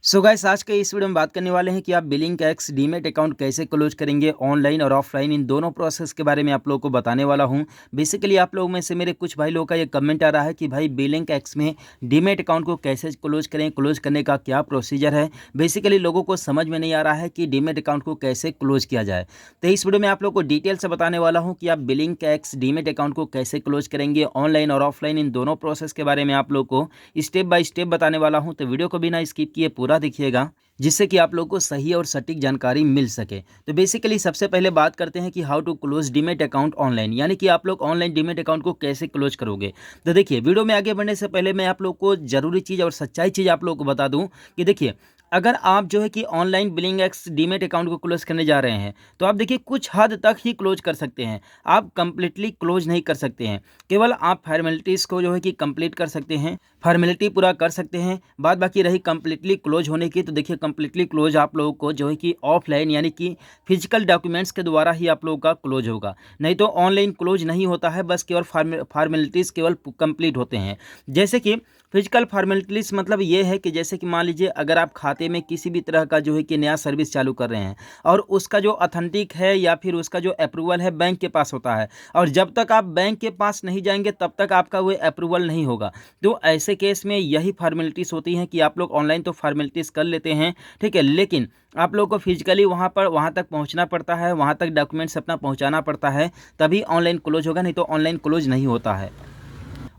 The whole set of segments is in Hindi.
सो गाइस, आज के इस वीडियो में बात करने वाले हैं कि आप बिलिंक एक्स डीमेट अकाउंट कैसे क्लोज करेंगे ऑनलाइन और ऑफलाइन, इन दोनों प्रोसेस के बारे में आप लोगों को बताने वाला हूं। बेसिकली आप लोगों में से मेरे कुछ भाई लोगों का ये कमेंट आ रहा है कि भाई बिलिंक एक्स में डीमेट अकाउंट को कैसे क्लोज करें, क्लोज करने का क्या प्रोसीजर है। बेसिकली लोगों को समझ में नहीं आ रहा है कि डीमेट अकाउंट को कैसे क्लोज किया जाए। तो इस वीडियो में आप लोग को डिटेल से बताने वाला हूँ कि आप बिलिंक एक्स डीमेट अकाउंट को कैसे क्लोज करेंगे ऑनलाइन और ऑफलाइन, इन दोनों प्रोसेस के बारे में आप लोग को स्टेप बाय स्टेप बताने वाला हूँ। तो वीडियो को बिना स्किप किए पूरा देखिएगा, जिससे कि आप लोगों को सही और सटीक जानकारी मिल सके। तो बेसिकली सबसे पहले बात करते हैं कि how to close demat account online, यानी कि आप लोग ऑनलाइन डीमेट अकाउंट को कैसे क्लोज करोगे। तो देखिए, वीडियो में आगे बढ़ने से पहले मैं आप लोग को जरूरी चीज़ और सच्चाई चीज़ आप लोग को बता दूं कि देखिए, अगर आप जो है कि online billing x demat account को क्लोज करने जा रहे हैं तो आप देखिए कुछ हद तक ही क्लोज कर सकते हैं, आप कंप्लीटली क्लोज नहीं कर सकते हैं। केवल आप फॉर्मेलिटीज़ को जो है कि कंप्लीट कर सकते हैं, फॉर्मेलिटी पूरा कर सकते हैं। बात बाकी रही कंप्लीटली क्लोज होने की, तो देखिए कंप्लीटली क्लोज आप लोगों को जो है कि ऑफलाइन यानी कि फिजिकल डॉक्यूमेंट्स के द्वारा ही आप लोगों का क्लोज होगा, नहीं तो ऑनलाइन क्लोज नहीं होता है। बस केवल फॉर्मेलिटीज़ केवल कंप्लीट होते हैं। जैसे कि फिजिकल फॉर्मेलिटीज़ मतलब ये है कि जैसे कि मान लीजिए अगर आप खाते में किसी भी तरह का जो है कि नया सर्विस चालू कर रहे हैं और उसका जो अथेंटिक है या फिर उसका जो अप्रूवल है बैंक के पास होता है, और जब तक आप बैंक के पास नहीं जाएंगे तब तक आपका वो अप्रूवल नहीं होगा। तो ऐसे केस में यही फॉर्मेलिटीज़ होती हैं कि आप लोग ऑनलाइन तो फॉर्मेलिटीज़ कर लेते हैं, ठीक है, लेकिन आप लोग को फिजिकली वहाँ तक पहुँचना पड़ता है, वहाँ तक डॉक्यूमेंट्स अपना पहुँचाना पड़ता है, तभी ऑनलाइन क्लोज होगा, नहीं तो ऑनलाइन क्लोज नहीं होता है।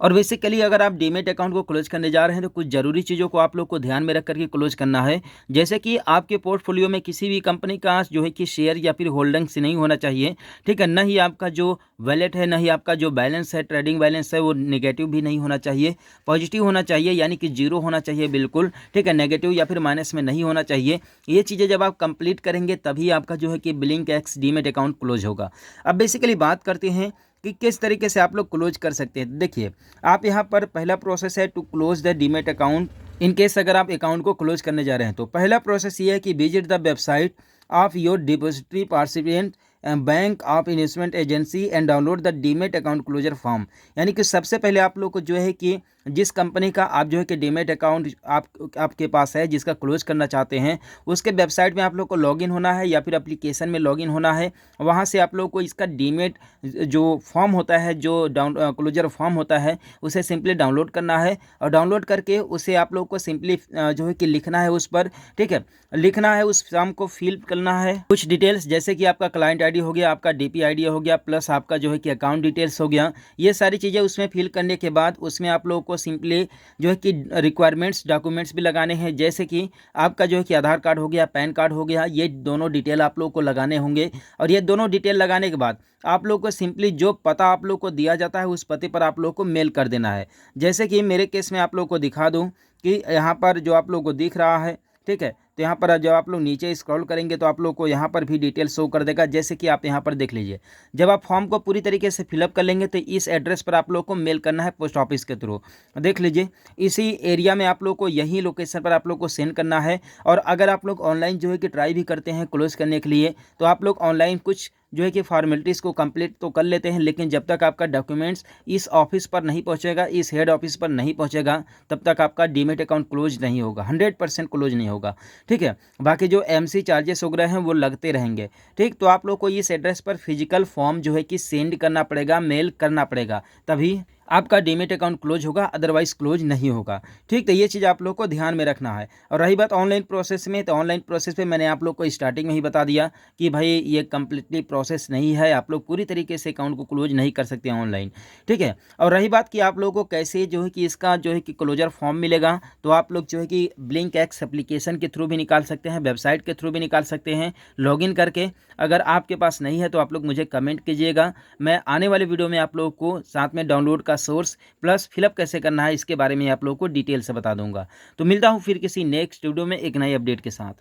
और बेसिकली अगर आप डीमेट अकाउंट को क्लोज करने जा रहे हैं तो कुछ ज़रूरी चीज़ों को आप लोग को ध्यान में रख करके क्लोज करना है। जैसे कि आपके पोर्टफोलियो में किसी भी कंपनी का जो है कि शेयर या फिर होल्डिंग्स नहीं होना चाहिए, ठीक है। न ही आपका जो वैलेट है, न ही आपका जो बैलेंस है, ट्रेडिंग बैलेंस है, वो नेगेटिव भी नहीं होना चाहिए, पॉजिटिव होना चाहिए, यानी कि जीरो होना चाहिए बिल्कुल, ठीक है। नेगेटिव या फिर माइनस में नहीं होना चाहिए। ये चीज़ें जब आप कंप्लीट करेंगे तभी आपका जो है कि बिलिंक एक्स डीमेट अकाउंट क्लोज होगा। अब बेसिकली बात करते हैं कि किस तरीके से आप लोग क्लोज कर सकते हैं। देखिए, आप यहाँ पर पहला प्रोसेस है to close the demat account. In case अगर आप अकाउंट को क्लोज करने जा रहे हैं तो पहला प्रोसेस ये है कि visit the website of your depository participant bank of investment agency and download the demat account closure form. यानी कि सबसे पहले आप लोग को जो है कि जिस कंपनी का आप जो है कि डीमेट अकाउंट आपके पास है, जिसका क्लोज करना चाहते हैं, उसके वेबसाइट में आप लोग को लॉगिन होना है या फिर एप्लीकेशन में लॉगिन होना है। वहाँ से आप लोग को इसका डीमेट जो फॉर्म होता है, जो क्लोजर फॉर्म होता है, उसे सिंपली डाउनलोड करना है। और डाउनलोड करके उसे आप लोग को सिंपली जो है कि लिखना है उस पर, ठीक है, लिखना है, उस फॉर्म को फिल करना है। कुछ डिटेल्स जैसे कि आपका क्लाइंट आईडी हो गया, आपका डीपी आईडी हो गया, प्लस आपका जो है कि अकाउंट डिटेल्स हो गया। ये सारी चीज़ें उसमें फिल करने के बाद उसमें आप लोगों को सिंपली जो है कि रिक्वायरमेंट्स डॉक्यूमेंट्स भी लगाने हैं, जैसे कि आपका जो है कि आधार कार्ड हो गया, पैन कार्ड हो गया, ये दोनों डिटेल आप लोगों को लगाने होंगे। और ये दोनों डिटेल लगाने के बाद आप लोग को सिंपली जो पता आप लोग को दिया जाता है उस पते पर आप लोग को मेल कर देना है। जैसे कि मेरे केस में आप लोग को दिखा दूं कि यहाँ पर जो आप लोग को दिख रहा है, ठीक है, तो यहाँ पर जब आप लोग नीचे स्क्रॉल करेंगे तो आप लोग को यहाँ पर भी डिटेल शो कर देगा। जैसे कि आप यहाँ पर देख लीजिए, जब आप फॉर्म को पूरी तरीके से फिलअप कर लेंगे तो इस एड्रेस पर आप लोग को मेल करना है पोस्ट ऑफिस के थ्रू। देख लीजिए, इसी एरिया में आप लोग को, यही लोकेशन पर आप लोग को सेंड करना है। और अगर आप लोग ऑनलाइन जो है कि ट्राई भी करते हैं क्लोज करने के लिए, तो आप लोग ऑनलाइन कुछ जो है कि फॉर्मेलिटीज़ को कंप्लीट तो कर लेते हैं, लेकिन जब तक आपका डॉक्यूमेंट्स इस ऑफिस पर नहीं पहुंचेगा, इस हेड ऑफिस पर नहीं पहुंचेगा, तब तक आपका डीमेट अकाउंट क्लोज नहीं होगा, 100% क्लोज नहीं होगा, ठीक है। बाकी जो एमसी चार्जेस वगैरह हैं वो लगते रहेंगे, ठीक। तो आप लोग को इस एड्रेस पर फिजिकल फॉर्म जो है कि सेंड करना पड़ेगा, मेल करना पड़ेगा, तभी आपका डीमेट अकाउंट क्लोज होगा, अदरवाइज क्लोज नहीं होगा, ठीक। तो ये चीज़ आप लोग को ध्यान में रखना है। और रही बात ऑनलाइन प्रोसेस में, तो ऑनलाइन प्रोसेस पे मैंने आप लोग को स्टार्टिंग में ही बता दिया कि भाई ये कंप्लीटली प्रोसेस नहीं है, आप लोग पूरी तरीके से अकाउंट को क्लोज नहीं कर सकते ऑनलाइन, ठीक है। और रही बात कि आप लोगों को कैसे जो है कि इसका जो है कि क्लोजर फॉर्म मिलेगा, तो आप लोग जो है कि ब्लिंक एक्स एप्लीकेशन के थ्रू भी निकाल सकते हैं, वेबसाइट के थ्रू भी निकाल सकते हैं लॉगिन करके। अगर आपके पास नहीं है तो आप लोग मुझे कमेंट कीजिएगा, मैं आने वाले वीडियो में आप लोगों को साथ में डाउनलोड का सोर्स प्लस फिलअप कैसे करना है इसके बारे में आप लोगों को डिटेल से बता दूंगा। तो मिलता हूँ फिर किसी नेक्स्ट वीडियो में एक नई अपडेट के साथ।